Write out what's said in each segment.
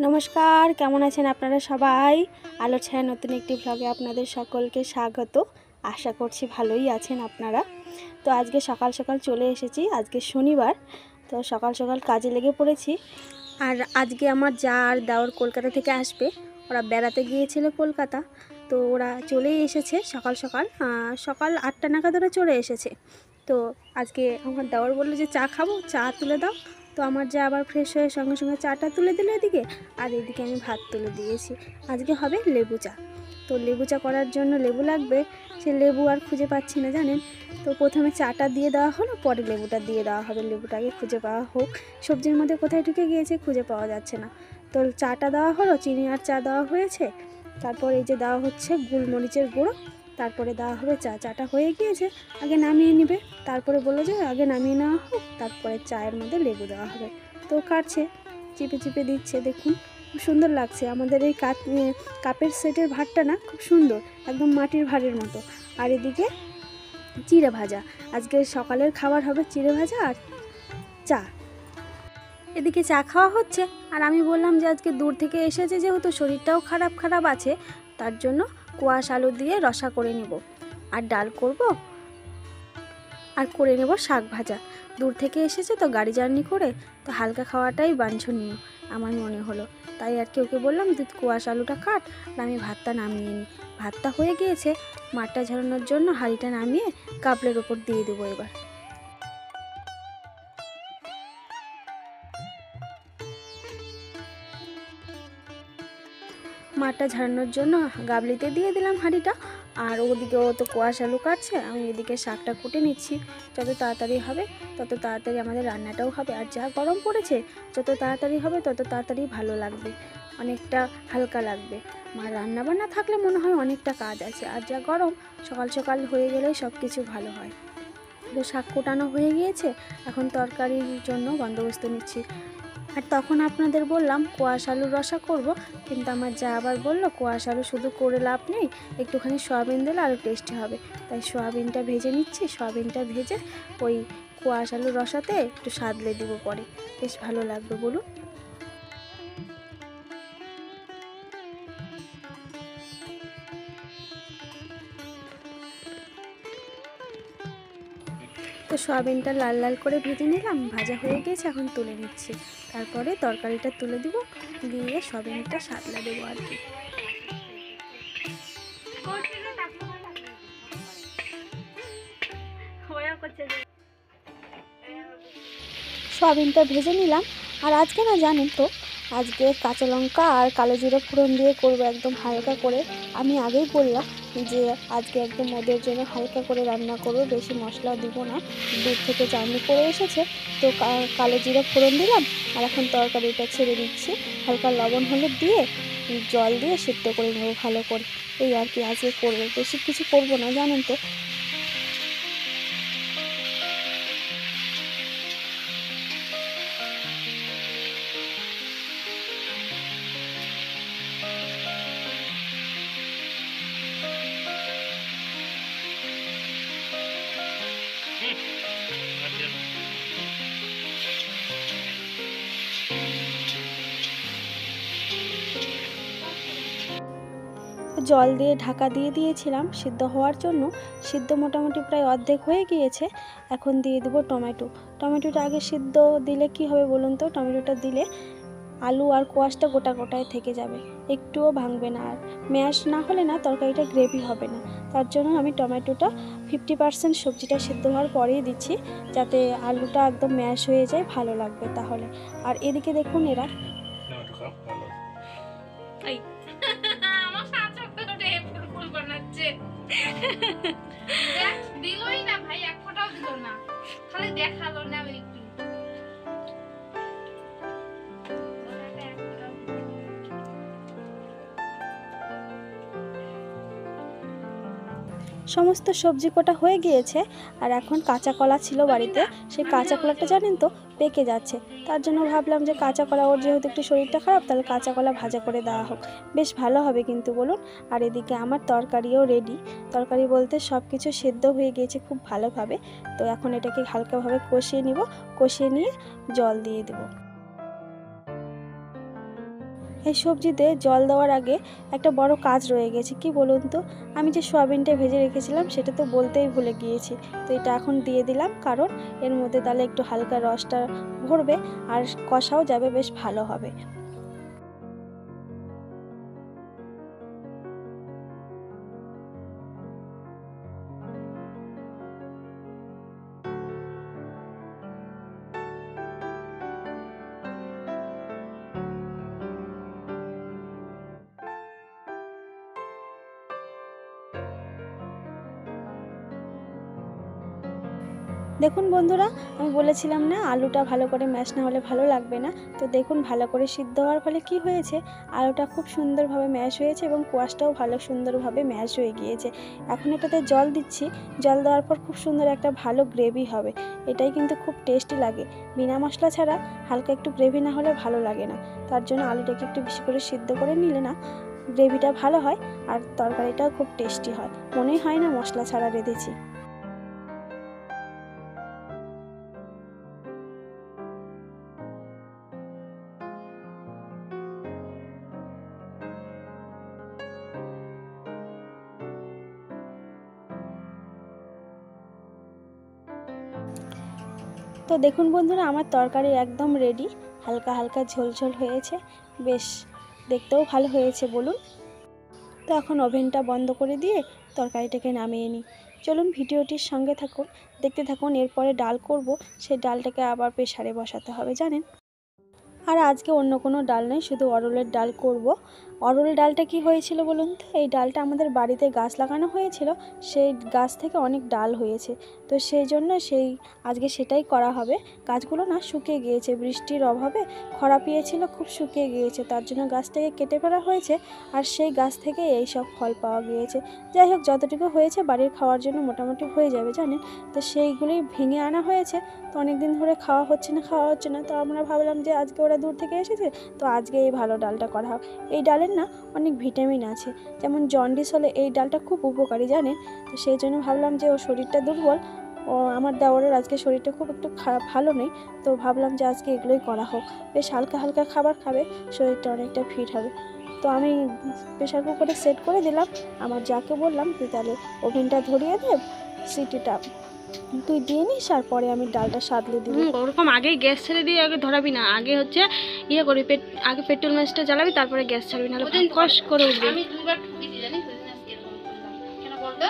নমস্কার, কেমন আছেন আপনারা সবাই? আলো ছায়া নতুন একটি ব্লগে আপনাদের সকলকে স্বাগত। আশা করছি ভালোই আছেন আপনারা। তো আজকে সকাল সকাল চলে এসেছি, আজকে শনিবার। তো সকাল সকাল কাজে লেগে পড়েছি। আর আজকে আমার যা আর দেওর কলকাতা থেকে আসবে, ওরা বেড়াতে গিয়েছিল কলকাতা। তো ওরা চলেই এসেছে সকাল সকাল, সকাল 8টা নাগাদ ওরা চলে এসেছে। তো আজকে আমার দেওর বললো যে চা খাবো, চা তুলে দাও। তো আমার যা আবার ফ্রেশ হয়ে সঙ্গে সঙ্গে চাটা তুলে দিল এদিকে, আর এদিকে আমি ভাত তুলে দিয়েছি। আজকে হবে লেবু চা। তো লেবু চা করার জন্য লেবু লাগবে, সে লেবু আর খুঁজে পাচ্ছি না জানেন। তো প্রথমে চাটা দিয়ে দেওয়া হলো, পরে লেবুটা দিয়ে দেওয়া হবে। লেবুটা আগে খুঁজে পাওয়া হোক, সবজির মধ্যে কোথায় ঢুকে গিয়েছে খুঁজে পাওয়া যাচ্ছে না। তো চাটা দেওয়া হলো, চিনি আর চা দেওয়া হয়েছে। তারপর এই যে দেওয়া হচ্ছে গোলমরিচের গুঁড়ো, তারপরে দেওয়া হবে চাটা হয়ে গিয়েছে, আগে নামিয়ে নেবে। তারপরে বললো যে আগে নামিয়ে নেওয়া হোক, তারপরে চায়ের মধ্যে লেবু দেওয়া হবে। তো কাটছে, চিপে চিপে দিচ্ছে, দেখুন খুব সুন্দর লাগছে। আমাদের এই কাপের সেটের ভাতটা না খুব সুন্দর, একদম মাটির ভাঁড়ের মতো। আর এদিকে চিড়ে ভাজা, আজকে সকালের খাবার হবে চিড়ে ভাজা আর চা। এদিকে চা খাওয়া হচ্ছে, আর আমি বললাম যে আজকে দূর থেকে এসেছে যেহেতু শরীরটাও খারাপ খারাপ আছে, তার জন্য কোয়াশ আলু দিয়ে রসা করে নেব, আর ডাল করব, আর করে নেব শাক ভাজা। দূর থেকে এসেছে তো গাড়ি জার্নি করে, তো হালকা খাওয়াটাই বাঞ্ছনীয় আমার মনে হলো। তাই আর কি ওকে বললাম তুই কোয়াশ আলুটা কাট, আর আমি ভাতটা নামিয়ে নিই। ভাতটা হয়ে গিয়েছে, মাঠটা ঝরানোর জন্য হাঁড়িটা নামিয়ে কাপড়ের ওপর দিয়ে দেবো এবার। মাঠটা ঝাড়ানোর জন্য গাবলিতে দিয়ে দিলাম হাঁড়িটা। আর ওদিকে ও তো কোয়াশ আলু কাটছে, আমি এদিকে শাকটা কুটে নিচ্ছি। যত তাড়াতাড়ি হবে তত তাড়াতাড়ি আমাদের রান্নাটাও হবে। আর যা গরম পড়েছে, যত তাড়াতাড়ি হবে তত তাড়াতাড়ি ভালো লাগবে, অনেকটা হালকা লাগবে। আর রান্নাবান্না থাকলে মনে হয় অনেকটা কাজ আছে, আর যা গরম, সকাল সকাল হয়ে গেলেই সব কিছু ভালো হয়। তো শাক কোটানো হয়ে গিয়েছে, এখন তরকারির জন্য বন্দোবস্ত নিচ্ছি। আর তখন আপনাদের বললাম কোয়াশ আলুর রসা করব, কিন্তু আমার যা আবার বললো কোয়াশ আলু শুধু করে লাভ নেই, একটুখানি সয়াবিন দিলে আরও টেস্টি হবে। তাই সয়াবিনটা ভেজে নিচ্ছি, সয়াবিনটা ভেজে ওই কোয়াশ আলুর রসাতে একটু সাদলে দিব, পরে বেশ ভালো লাগবে বলুন। তো সয়াবিনটা লাল লাল করে ভেজে নিলাম, ভাজা হয়ে গিয়েছে, এখন তুলে নিচ্ছি। তারপরে তরকারিটা তুলে দিব, দিয়ে সয়াবিনটা সাদলা দেবো আর কি। সয়াবিনটা ভেজে নিলাম। আর আজকে না জানেন তো, আজকে কাঁচা লঙ্কা আর কালো জিরে ফোড়ন দিয়ে করবো একদম হালকা করে। আমি আগেই বললাম যে আজকে একদম ওদের জন্য হালকা করে রান্না করবো, বেশি মশলা দিব না। দূর থেকে জার্নি করে এসেছে, তো কালো জিরে ফোড়ন দিলাম। আর এখন তরকারিটা ছেড়ে দিচ্ছি, হালকা লবণ হলুদ দিয়ে জল দিয়ে সিদ্ধ করে নেবো ভালো করে। এই আর কি আজকে করবো, বেশি কিছু করবো না জানেন তো। জল দিয়ে ঢাকা দিয়ে দিয়েছিলাম সিদ্ধ হওয়ার জন্য, সিদ্ধ মোটামুটি প্রায় অর্ধেক হয়ে গিয়েছে। এখন দিয়ে দেবো টমেটো। টমেটোটা আগে সিদ্ধ দিলে কি হবে বলুন তো, টমেটোটা দিলে আলু আর কোয়াশটা গোটা গোটায় থেকে যাবে, একটুও ভাঙবে না। আর ম্যাশ না হলে না তরকারিটা গ্রেভি হবে না। তার জন্য আমি টমেটোটা 50% সবজিটা সিদ্ধ হওয়ার পরেই দিচ্ছি, যাতে আলুটা একদম ম্যাশ হয়ে যায়, ভালো লাগবে তাহলে। আর এদিকে দেখুন এরা দিলই না ভাই, এক ফোঁটাও দিল না, খালি দেখালো না একটু। সমস্ত সবজি কোটা হয়ে গিয়েছে। আর এখন কাঁচা কলা ছিল বাড়িতে, সেই কাঁচা কলাটা জানেন তো পেকে যাচ্ছে। তার জন্য ভাবলাম যে কাঁচা কলা, ওর যেহেতু একটু শরীরটা খারাপ, তাহলে কাঁচা কলা ভাজা করে দেওয়া হোক, বেশ ভালো হবে কিন্তু বলুন। আর এদিকে আমার তরকারিও রেডি। তরকারি বলতে সব কিছু সেদ্ধ হয়ে গিয়েছে খুব ভালোভাবে। তো এখন এটাকে হালকাভাবে কষিয়ে নিব, কষিয়ে নিয়ে জল দিয়ে দেবো। এই সবজিতে জল দেওয়ার আগে একটা বড় কাজ রয়ে গেছে, কি বলুন তো, আমি যে সয়াবিনটা ভেজে রেখেছিলাম সেটা তো বলতেই ভুলে গিয়েছি। তো এটা এখন দিয়ে দিলাম, কারণ এর মধ্যে তাহলে একটু হালকা রসটা ভরবে আর কষাও যাবে, বেশ ভালো হবে। দেখুন বন্ধুরা, আমি বলেছিলাম না আলুটা ভালো করে ম্যাশ না হলে ভালো লাগবে না। তো দেখুন ভালো করে সিদ্ধ হওয়ার ফলে কি হয়েছে, আলুটা খুব সুন্দরভাবে ম্যাশ হয়েছে এবং কোয়াশটাও ভালো সুন্দরভাবে ম্যাশ হয়ে গিয়েছে। এখন এটাতে জল দিচ্ছি, জল দেওয়ার পর খুব সুন্দর একটা ভালো গ্রেভি হবে। এটাই কিন্তু খুব টেস্টি লাগে, বিনা মশলা ছাড়া হালকা একটু গ্রেভি না হলে ভালো লাগে না। তার জন্য আলুটাকে একটু বেশি করে সিদ্ধ করে নিলে না গ্রেভিটা ভালো হয় আর তরকারিটাও খুব টেস্টি হয়, মনেই হয় না মশলা ছাড়া রেঁধেছি। তো দেখুন বন্ধুরা, আমার তরকারি একদম রেডি, হালকা হালকা ঝোল হয়েছে, বেশ দেখতেও ভালো হয়েছে বলুন। তো এখন ওভেনটা বন্ধ করে দিয়ে তরকারিটাকে নামিয়ে নিই। চলুন ভিডিওটির সঙ্গে থাকুন, দেখতে থাকুন। এরপরে ডাল করব, সেই ডালটাকে আবার প্রেসারে বসাতে হবে জানেন। আর আজকে অন্য কোনো ডাল নেই, শুধু অরলের ডাল করব। অরল ডালটা কি হয়েছিল বলুন তো, এই ডালটা আমাদের বাড়িতে গাছ লাগানো হয়েছিল, সেই গাছ থেকে অনেক ডাল হয়েছে, তো সেই জন্য আজকে সেটাই করা হবে। গাছগুলো না শুকিয়ে গিয়েছে, বৃষ্টির অভাবে খরা পেয়েছিল, খুব শুকিয়ে গিয়েছে, তার জন্য গাছটাকে কেটে ফেলা হয়েছে আর সেই গাছ থেকে এই সব ফল পাওয়া গিয়েছে। যাই হোক, যতটুকু হয়েছে বাড়ির খাওয়ার জন্য মোটামুটি হয়ে যাবে জানেন। তো সেইগুলোই ভেঙে আনা হয়েছে, তো অনেক দিন ধরে খাওয়া হচ্ছে না, তো আমরা ভাবলাম যে আজকে ওরা দূর থেকে এসেছে, তো আজকে এই ভালো ডালটা করা হোক। এই ডালের না অনেক ভিটামিন আছে, যেমন জন্ডিস হলে এই ডালটা খুব উপকারী জানেন। তো সেই জন্য ভাবলাম যে ওর শরীরটা দুর্বল, ও আমার দেওরের আজকে শরীরটা খুব একটু খারাপ, ভালো নেই, তো ভাবলাম যে আজকে এগুলোই করা হোক। বেশ হালকা হালকা খাবার খাবে, শরীরটা অনেকটা ফিট হবে। তো আমি প্রেশার কুকারে সেট করে দিলাম, আমার যাকে বললাম তুই তাহলে ওভেনটা ধরিয়ে দে, সিটিটা তুই দিয়ে নিস আর পরে আমি ডালটা সাদলে দিব। ওরকম আগেই গ্যাস ছেড়ে দিয়ে আগে ধরাবি না, আগে হচ্ছে ইয়ে করি, আগে পেট্রোল ম্যাচটা জ্বালাবি, তারপরে গ্যাস ছাড়বি, নাহলে কষ করে উঠবে। আমি দুবার ঠুকিছি জানিস, আজকে এরকম করলাম কেন বলতো,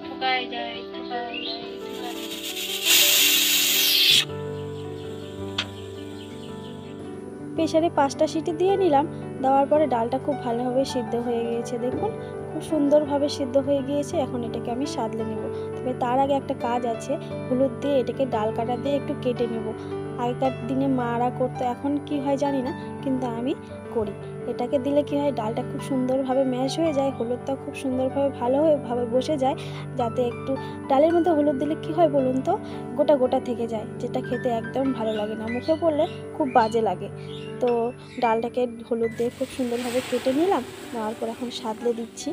ঠকাই যায়। প্রেসারে 5টা সিটি দিয়ে নিলাম, দেওয়ার পরে ডালটা খুব ভালোভাবে সিদ্ধ হয়ে গিয়েছে, দেখুন খুব সুন্দরভাবে সিদ্ধ হয়ে গিয়েছে। এখন এটাকে আমি সাদলে নেব, তবে তার আগে একটা কাজ আছে, হলুদ দিয়ে এটাকে ডাল কাটা দিয়ে একটু কেটে নেব। আগেকার দিনে মারা করতো, এখন কি হয় জানি না, কিন্তু আমি করি। এটাকে দিলে কি হয়, ডালটা খুব সুন্দরভাবে ম্যাশ হয়ে যায়, হলুদটাও খুব সুন্দরভাবে ভালোভাবে বসে যায়, যাতে একটু ডালের মধ্যে হলুদ দিলে কি হয় বলুন তো, গোটা গোটা থেকে যায়, যেটা খেতে একদম ভালো লাগে না, মুখে পড়লে খুব বাজে লাগে। তো ডালটাকে হলুদ দিয়ে খুব সুন্দরভাবে কেটে নিলাম, নেওয়ার পর এখন সাদলে দিচ্ছি।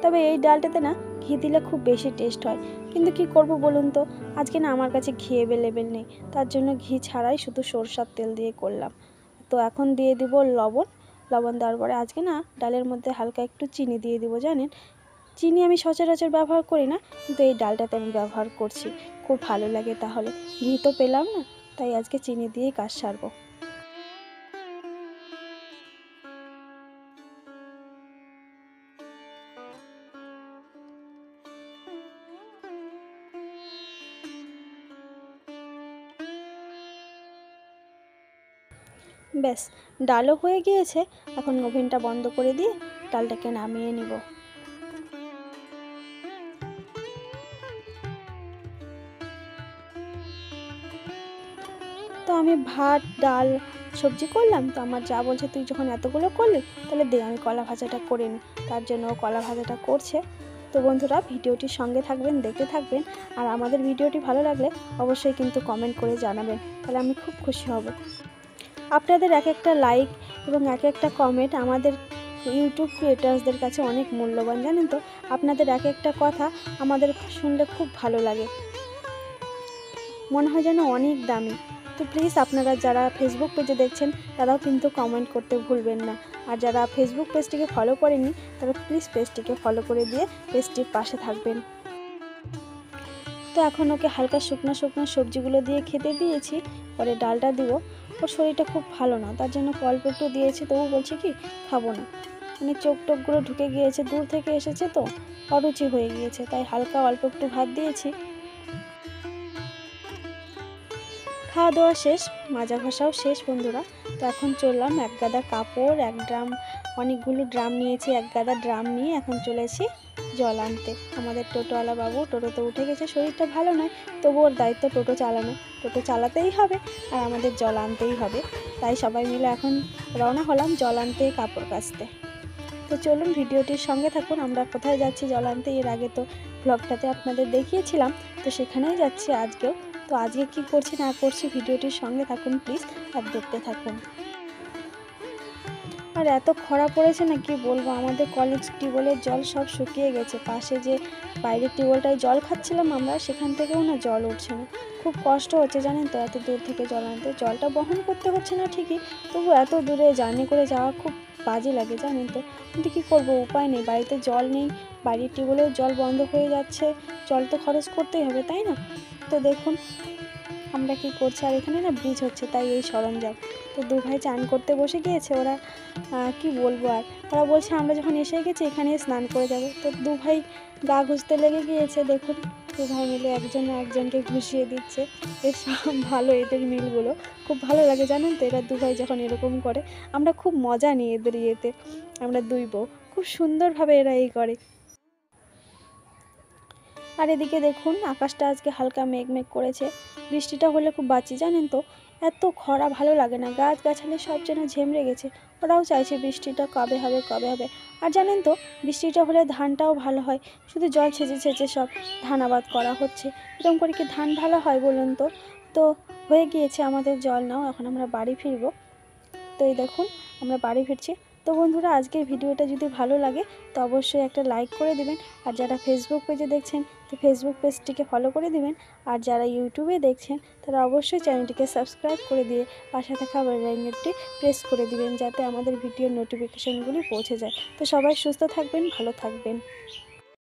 তবে এই ডালটাতে না ঘি দিলে খুব বেশি টেস্ট হয়, কিন্তু কি করব বলুন তো, আজকে না আমার কাছে ঘি অ্যাভেলেবেল নেই, তার জন্য ঘি ছাড়াই শুধু সরষার তেল দিয়ে করলাম। তো এখন দিয়ে দিব লবণ দেওয়ার পরে আজকে না ডালের মধ্যে হালকা একটু চিনি দিয়ে দিব জানেন। চিনি আমি সচরাচর ব্যবহার করি না, কিন্তু এই ডালটাতে আমি ব্যবহার করছি, খুব ভালো লাগে, তাহলে ঘি তো পেলাম না, তাই আজকে চিনি দিয়েই কাজ সারবো। ব্যাস, ডালও হয়ে গিয়েছে, এখন ওভেনটা বন্ধ করে দিয়ে ডালটাকে নামিয়ে নিব। তো আমি ভাত ডাল সবজি করলাম, তো আমার যা বলছে তুই যখন এতগুলো করলি তাহলে দে আমি কলা ভাজাটা করে নিই, তার জন্য ও কলা ভাজাটা করছে। তো বন্ধুরা ভিডিওটির সঙ্গে থাকবেন, দেখতে থাকবেন, আর আমাদের ভিডিওটি ভালো লাগলে অবশ্যই কিন্তু কমেন্ট করে জানাবেন, তাহলে আমি খুব খুশি হব। আপনাদের এক একটা লাইক এবং এক একটা কমেন্ট আমাদের ইউটিউব ক্রিয়েটার্সদের কাছে অনেক মূল্যবান জানেন তো, আপনাদের এক একটা কথা আমাদের শুনলে খুব ভালো লাগে, মনে হয় যেন অনেক দামি। তো প্লিজ আপনারা যারা ফেসবুক পেজে দেখছেন তারাও কিন্তু কমেন্ট করতে ভুলবেন না। আর যারা ফেসবুক পেজটিকে ফলো করেননি তারা প্লিজ পেজটিকে ফলো করে দিয়ে পেজটির পাশে থাকবেন। তো এখন ওকে হালকা শুকনো শুকনো সবজিগুলো দিয়ে খেতে দিয়েছি, পরে ডালটা দিব। ওর শরীরটা খুব ভালো না, তার জন্য অল্প একটু দিয়েছি, তবু বলছে কি খাবো না। মানে চোখ টোকগুলো ঢুকে গিয়েছে, দূর থেকে এসেছে তো অরুচি হয়ে গিয়েছে, তাই হালকা অল্প একটু ভাত দিয়েছি। খাওয়া দাওয়া শেষ, মাজা ঘষাও শেষ বন্ধুরা। তো এখন চললাম এক গাদা কাপড়, এক ড্রাম, অনেকগুলো ড্রাম নিয়েছি, এক গাদা ড্রাম নিয়ে এখন চলেছি জল আনতে। আমাদের টোটোওয়ালা বাবু টোটোতে উঠে গেছে, শরীরটা ভালো নয়, তবু ওর দায়িত্ব টোটো চালানো, টোটো চালাতেই হবে আর আমাদের জল আনতেই হবে। তাই সবাই মিলে এখন রওনা হলাম জল আনতে, কাপড় কাচতে। তো চলুন ভিডিওটির সঙ্গে থাকুন। আমরা কোথায় যাচ্ছি জল আনতে এর আগে তো ব্লগটাতে আপনাদের দেখিয়েছিলাম, তো সেখানেই যাচ্ছি আজকেও। তো আজকে কি করছি না করছি ভিডিওটির সঙ্গে থাকুন প্লিজ, আর দেখতে থাকুন। আর এত খরা পড়েছে না কি বলবো, আমাদের কলেজ টিউবওয়েলের জল সব শুকিয়ে গেছে। পাশে যে বাইরের টিউবওয়েলটায় জল খাচ্ছিলাম আমরা, সেখান থেকেও না জল উঠছে না। খুব কষ্ট হচ্ছে জানেন তো, এত দূর থেকে জল আনতে। জলটা বহন করতে হচ্ছে না ঠিকই, তবু এত দূরে জার্নি করে যাওয়া খুব বাজে লাগে জানেন তো। কিন্তু কী করবো, উপায় নেই, বাড়িতে জল নেই, বাড়ির টিউবওয়েলেও জল বন্ধ হয়ে যাচ্ছে, জল তো খরচ করতেই হবে তাই না। তো দেখুন আমরা কি করছি, আর এখানে না ব্রিজ হচ্ছে তাই এই সরঞ্জাম। তো দু ভাই চান করতে বসে গিয়েছে, ওরা কি বলবো আর, ওরা বলছে আমরা যখন এসে গেছি এখানে স্নান করে যাব। তো দু ভাই গা ঘুষতে লেগে গিয়েছে, দেখুন দু ভাই মিলে একজন একজনকে ঘুষিয়ে দিচ্ছে। বেশ ভালো এদের মিলগুলো, খুব ভালো লাগে জানেন তো। এরা দু ভাই যখন এরকম করে আমরা খুব মজা নিই এদের ইয়েতে, আমরা দুই বউ খুব সুন্দরভাবে এরা এই করে। আর এদিকে দেখুন আকাশটা আজকে হালকা মেঘ মেঘ করেছে, বৃষ্টিটা হলে খুব বাঁচি জানেন তো। এত খরা ভালো লাগে না, গাছগাছালি সব যেন ঝেমড়ে গেছে, ওরাও চাইছে বৃষ্টিটা কবে হবে কবে হবে। আর জানেন তো বৃষ্টিটা হলে ধানটাও ভালো হয়, শুধু জল ছেঁচে ছেঁচে সব ধান আবাদ করা হচ্ছে, এরকম করে কি ধান ভালো হয় বলুন তো। তো হয়ে গিয়েছে আমাদের জল নাও, এখন আমরা বাড়ি ফিরবো। তো এই দেখুন আমরা বাড়ি ফিরছি। তো বন্ধুরা আজকের ভিডিওটা যদি ভালো লাগে তো অবশ্যই একটা লাইক করে দিবেন। আর যারা ফেসবুক পেজে দেখছেন তো ফেসবুক পেজটিকে ফলো করে দিবেন। আর যারা ইউটিউবে দেখছেন তারা অবশ্যই চ্যানেলটিকে সাবস্ক্রাইব করে দিয়ে পাশে থাকা বেল আইকনটি প্রেস করে দিবেন, যাতে আমাদের ভিডিওর নোটিফিকেশনগুলি পৌঁছে যায়। তো সবাই সুস্থ থাকবেন, ভালো থাকবেন।